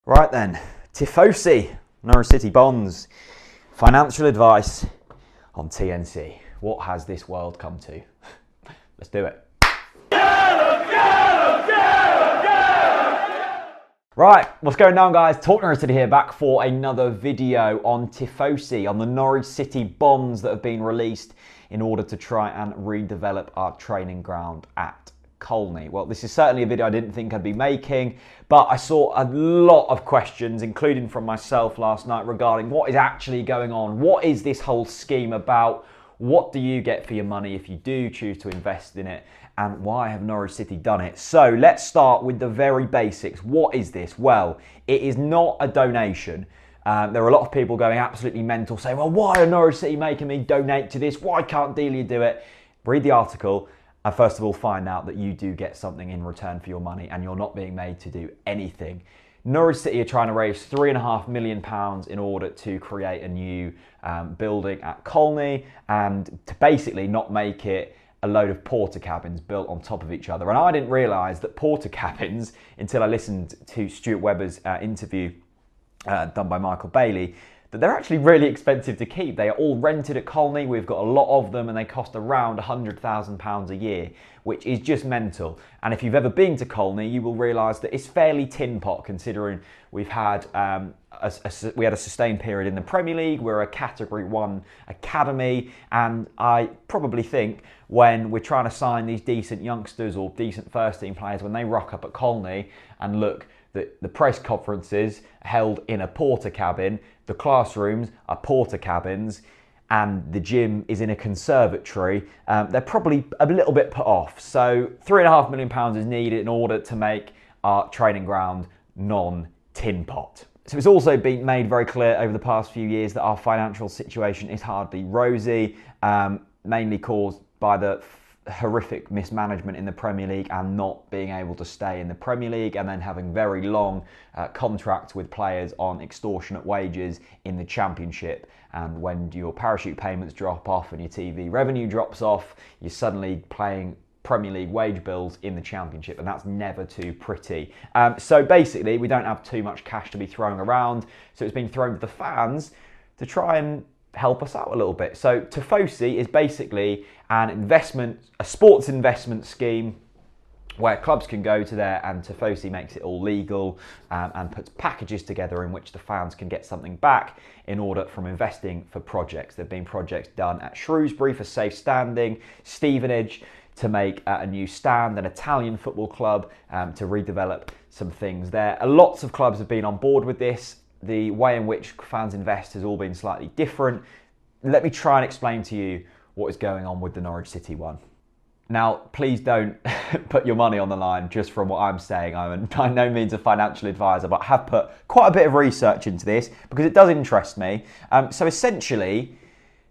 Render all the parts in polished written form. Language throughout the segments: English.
Right then, Tifosi, Norwich City bonds, financial advice on TNC. What has this world come to? Let's do it. Right, what's going on guys? TalkNorwichCity City here, back for another video on Tifosi, on the Norwich City bonds that have been released in order to try and redevelop our training ground at Colney. Well, this is certainly a video I didn't think I'd be making, but I saw a lot of questions, including from myself last night, regarding what is actually going on. What is this whole scheme about? What do you get for your money if you do choose to invest in it? And why have Norwich City done it? So let's start with the very basics. What is this? Well, it is not a donation. There are a lot of people going absolutely mental, saying, well, why are Norwich City making me donate to this? Why can't Delia do it? Read the article. And first of all, find out that you do get something in return for your money and you're not being made to do anything. Norwich City are trying to raise £3.5 million in order to create a new building at Colney and to basically not make it a load of porter cabins built on top of each other. And I didn't realise that porter cabins, until I listened to Stuart Webber's interview done by Michael Bailey, that they're actually really expensive to keep. They are all rented at Colney. We've got a lot of them and they cost around £100,000 a year, which is just mental. And if you've ever been to Colney, you will realise that it's fairly tin pot, considering we've had we had a sustained period in the Premier League. We're a Category 1 academy, and I probably think when we're trying to sign these decent youngsters or decent first team players, when they rock up at Colney and look, the press conferences held in a porter cabin, the classrooms are porter cabins, and the gym is in a conservatory, they're probably a little bit put off. So £3.5 million is needed in order to make our training ground non-tin pot. So it's also been made very clear over the past few years that our financial situation is hardly rosy, mainly caused by the horrific mismanagement in the Premier League and not being able to stay in the Premier League, and then having very long contracts with players on extortionate wages in the Championship. And when your parachute payments drop off and your TV revenue drops off, you're suddenly paying Premier League wage bills in the Championship, and that's never too pretty. So basically, we don't have too much cash to be throwing around, so it's been thrown to the fans to try and help us out a little bit. So Tifosi is basically an investment, a sports investment scheme where clubs can go to there, and Tifosi makes it all legal and puts packages together in which the fans can get something back in order from investing for projects. There have been projects done at Shrewsbury for safe standing, Stevenage to make a new stand, an Italian football club to redevelop some things there. Lots of clubs have been on board with this. The way in which fans invest has all been slightly different. Let me try and explain to you what is going on with the Norwich City one. Now, please don't put your money on the line just from what I'm saying. I'm by no means a financial advisor, but I have put quite a bit of research into this because it does interest me. So essentially,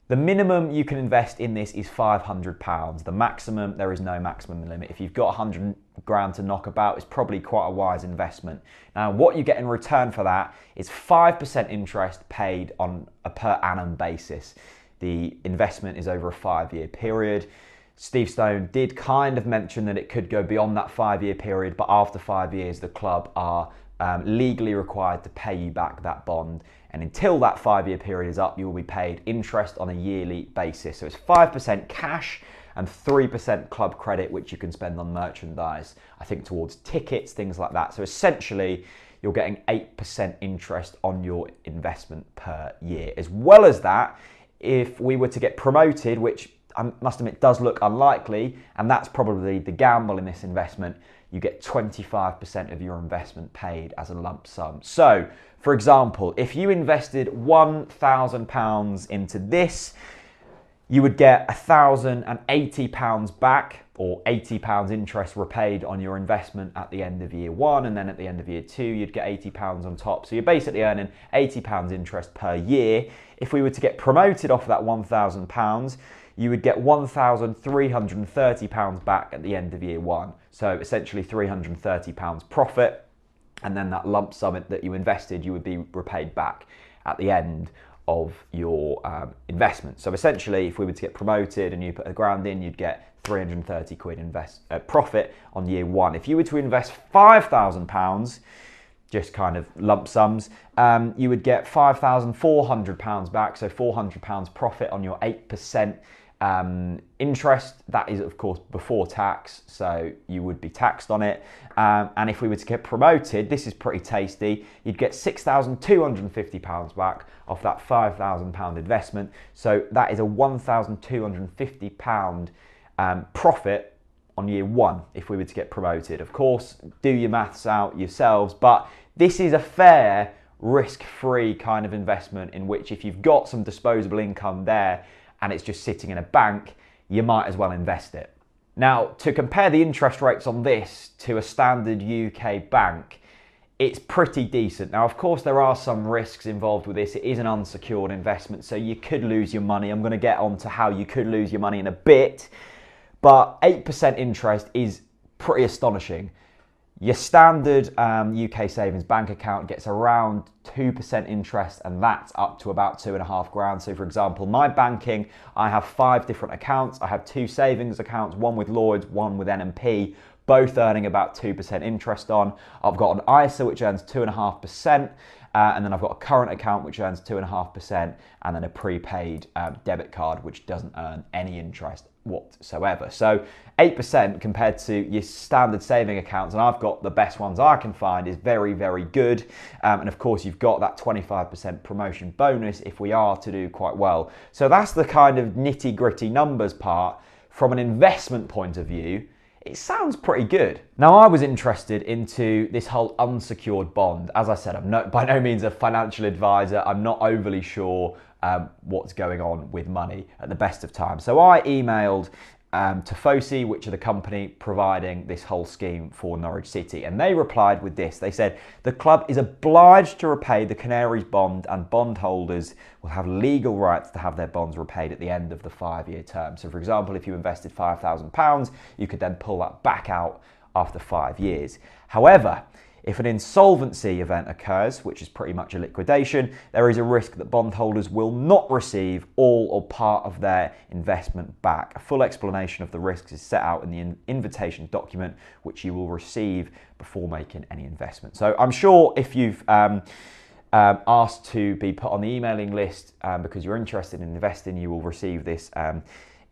the minimum you can invest in this is £500. The maximum, there is no maximum limit. If you've got 100 grand to knock about, it's probably quite a wise investment. Now, what you get in return for that is 5% interest paid on a per annum basis. The investment is over a 5-year period. Steve Stone did kind of mention that it could go beyond that 5-year period, but after 5 years, the club are legally required to pay you back that bond. And until that 5-year period is up, you will be paid interest on a yearly basis. So it's 5% cash and 3% club credit, which you can spend on merchandise, I think towards tickets, things like that. So essentially, you're getting 8% interest on your investment per year. As well as that, if we were to get promoted, which I must admit does look unlikely, and that's probably the gamble in this investment, you get 25% of your investment paid as a lump sum. So, for example, if you invested £1,000 into this, you would get £1,080 back, or £80 interest repaid on your investment at the end of year 1, and then at the end of year 2, you'd get £80 on top. So you're basically earning £80 interest per year. If we were to get promoted off of that £1,000, you would get £1,330 back at the end of year 1. So essentially £330 profit, and then that lump sum that you invested, you would be repaid back at the end of your investment. So essentially, if we were to get promoted and you put £1,000 in, you'd get 330 quid profit on year 1. If you were to invest £5,000, just kind of lump sums, you would get £5,400 back, so £400 profit on your 8% interest. That is, of course, before tax, so you would be taxed on it. And if we were to get promoted, this is pretty tasty, you'd get £6,250 back off that £5,000 investment. So that is a £1,250 profit on year one if we were to get promoted. Of course, do your maths out yourselves, but this is a fair, risk-free kind of investment in which if you've got some disposable income there and it's just sitting in a bank, you might as well invest it. Now, to compare the interest rates on this to a standard UK bank, it's pretty decent. Now, of course, there are some risks involved with this. It is an unsecured investment, so you could lose your money. I'm going to get on to how you could lose your money in a bit. But 8% interest is pretty astonishing. Your standard UK savings bank account gets around 2% interest, and that's up to about £2,500. So for example, my banking, I have 5 different accounts. I have 2 savings accounts, one with Lloyds, one with N&P, both earning about 2% interest on. I've got an ISA which earns 2.5%. And then I've got a current account which earns 2.5%, and then a prepaid debit card which doesn't earn any interest whatsoever. So 8% compared to your standard saving accounts, and I've got the best ones I can find, is very, very good. And of course, you've got that 25% promotion bonus if we are to do quite well. So that's the kind of nitty-gritty numbers part. From an investment point of view, it sounds pretty good. Now, I was interested into this whole unsecured bond. As I said, I'm by no means a financial advisor. I'm not overly sure what's going on with money at the best of times. So I emailed Tifosi, which are the company providing this whole scheme for Norwich City, and they replied with this. They said, the club is obliged to repay the Canaries bond, and bondholders will have legal rights to have their bonds repaid at the end of the 5-year term. So for example, if you invested £5,000, you could then pull that back out after 5 years. However, if an insolvency event occurs, which is pretty much a liquidation, there is a risk that bondholders will not receive all or part of their investment back. A full explanation of the risks is set out in the invitation document, which you will receive before making any investment. So I'm sure if you've asked to be put on the emailing list because you're interested in investing, you will receive this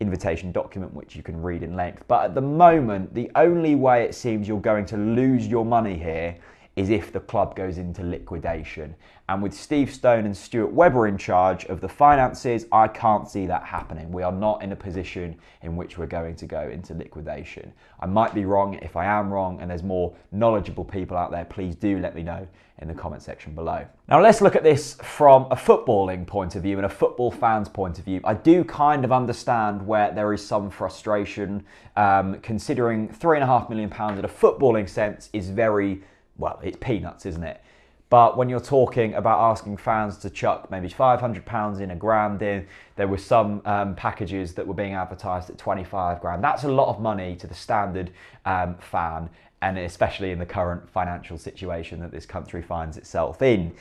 invitation document which you can read in length. But at the moment, the only way it seems you're going to lose your money here is if the club goes into liquidation. And with Steve Stone and Stuart Webber in charge of the finances, I can't see that happening. We are not in a position in which we're going to go into liquidation. I might be wrong. If I am wrong and there's more knowledgeable people out there, please do let me know in the comment section below. Now let's look at this from a footballing point of view and a football fan's point of view. I do kind of understand where there is some frustration, considering £3.5 million in a footballing sense is very, well, it's peanuts, isn't it? But when you're talking about asking fans to chuck maybe £500 in, £1,000 in, there were some packages that were being advertised at 25 grand. That's a lot of money to the standard fan, and especially in the current financial situation that this country finds itself in.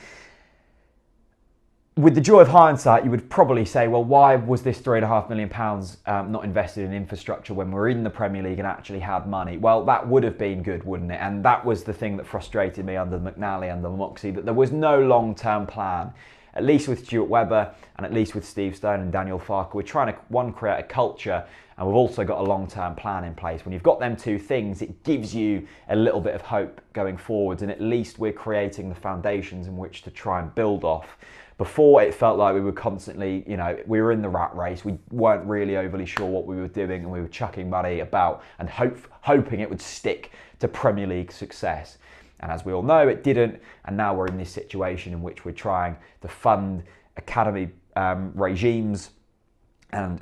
With the joy of hindsight, you would probably say, well, why was this £3.5 million not invested in infrastructure when we're in the Premier League and actually had money? Well, that would have been good, wouldn't it? And that was the thing that frustrated me under McNally and the Moxie, that there was no long-term plan. At least with Stuart Webber and at least with Steve Stone and Daniel Farke, we're trying to, one, create a culture, and we've also got a long-term plan in place. When you've got them two things, it gives you a little bit of hope going forwards, and at least we're creating the foundations in which to try and build off. Before, it felt like we were constantly, we were in the rat race. We weren't really overly sure what we were doing, and we were chucking money about and hoping it would stick to Premier League success. And as we all know, it didn't. And now we're in this situation in which we're trying to fund academy regimes and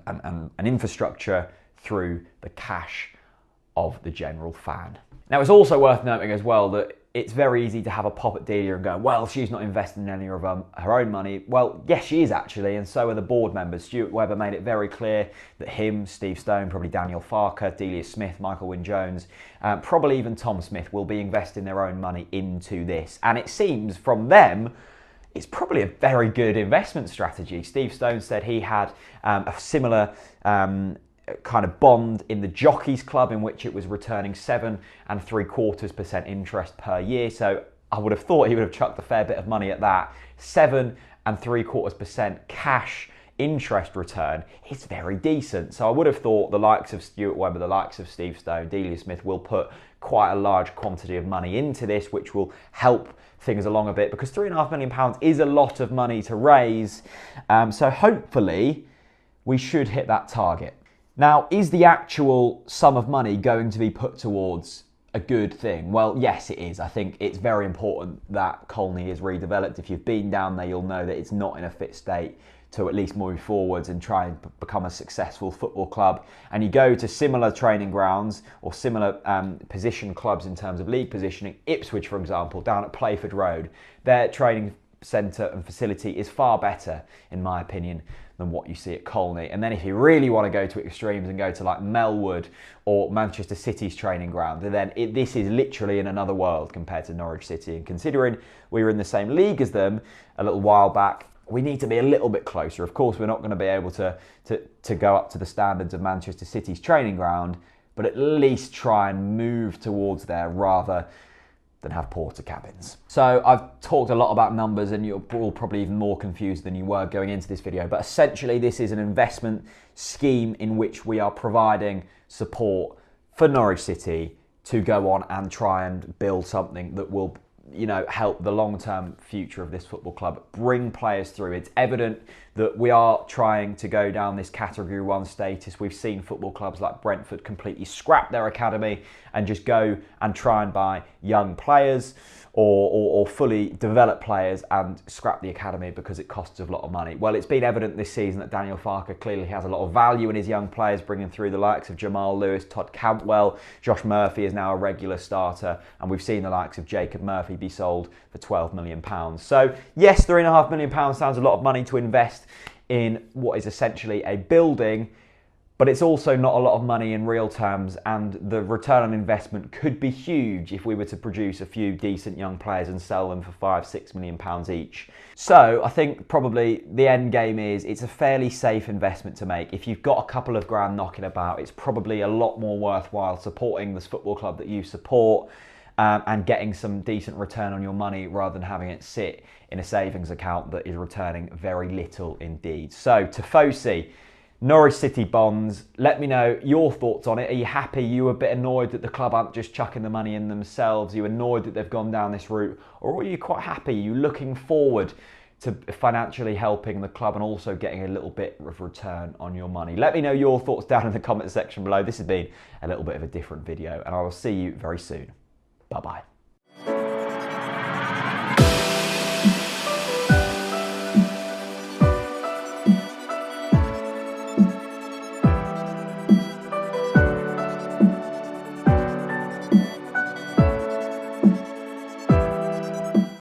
infrastructure through the cash of the general fan. Now, it's also worth noting as well that it's very easy to have a pop at Delia and go, well, she's not investing in any of her own money. Well, yes, she is actually, and so are the board members. Stuart Webber made it very clear that him, Steve Stone, probably Daniel Farke, Delia Smith, Michael Wynne-Jones, probably even Tom Smith will be investing their own money into this. And it seems from them, it's probably a very good investment strategy. Steve Stone said he had a similar kind of bond in the Jockeys Club in which it was returning 7.75% interest per year. So I would have thought he would have chucked a fair bit of money at that. 7.75% cash interest return is very decent. So I would have thought the likes of Stuart Webber, the likes of Steve Stone, Delia Smith will put quite a large quantity of money into this, which will help things along a bit, because £3.5 million is a lot of money to raise. So hopefully we should hit that target. Now, is the actual sum of money going to be put towards a good thing? Well, yes, it is. I think it's very important that Colney is redeveloped. If you've been down there, you'll know that it's not in a fit state to at least move forwards and try and become a successful football club. And you go to similar training grounds or similar position clubs in terms of league positioning. Ipswich, for example, down at Playford Road, their training centre and facility is far better, in my opinion, than what you see at Colney. And then if you really want to go to extremes and go to like Melwood or Manchester City's training ground, then this is literally in another world compared to Norwich City. And considering we were in the same league as them a little while back, we need to be a little bit closer. Of course, we're not going to be able to go up to the standards of Manchester City's training ground, but at least try and move towards there rather than have porter cabins. So I've talked a lot about numbers, and you're all probably even more confused than you were going into this video, but essentially this is an investment scheme in which we are providing support for Norwich City to go on and try and build something that will, you know, help the long-term future of this football club, bring players through. It's evident that we are trying to go down this Category 1 status. We've seen football clubs like Brentford completely scrap their academy and just go and try and buy young players or fully developed players and scrap the academy because it costs a lot of money. Well, it's been evident this season that Daniel Farke clearly has a lot of value in his young players, bringing through the likes of Jamal Lewis, Todd Cantwell. Josh Murphy is now a regular starter, and we've seen the likes of Jacob Murphy be sold for £12 million. So yes, £3.5 million sounds a lot of money to invest in what is essentially a building, but it's also not a lot of money in real terms, and the return on investment could be huge if we were to produce a few decent young players and sell them for £5-6 million each. So I think probably the end game is it's a fairly safe investment to make. If you've got a couple of grand knocking about, it's probably a lot more worthwhile supporting this football club that you support and getting some decent return on your money rather than having it sit in a savings account that is returning very little indeed. So Tifosi, Norwich City bonds, let me know your thoughts on it. Are you happy? You a bit annoyed that the club aren't just chucking the money in themselves? Are you annoyed that they've gone down this route? Or are you quite happy? Are you looking forward to financially helping the club and also getting a little bit of return on your money? Let me know your thoughts down in the comment section below. This has been a little bit of a different video, and I will see you very soon. Bye-bye.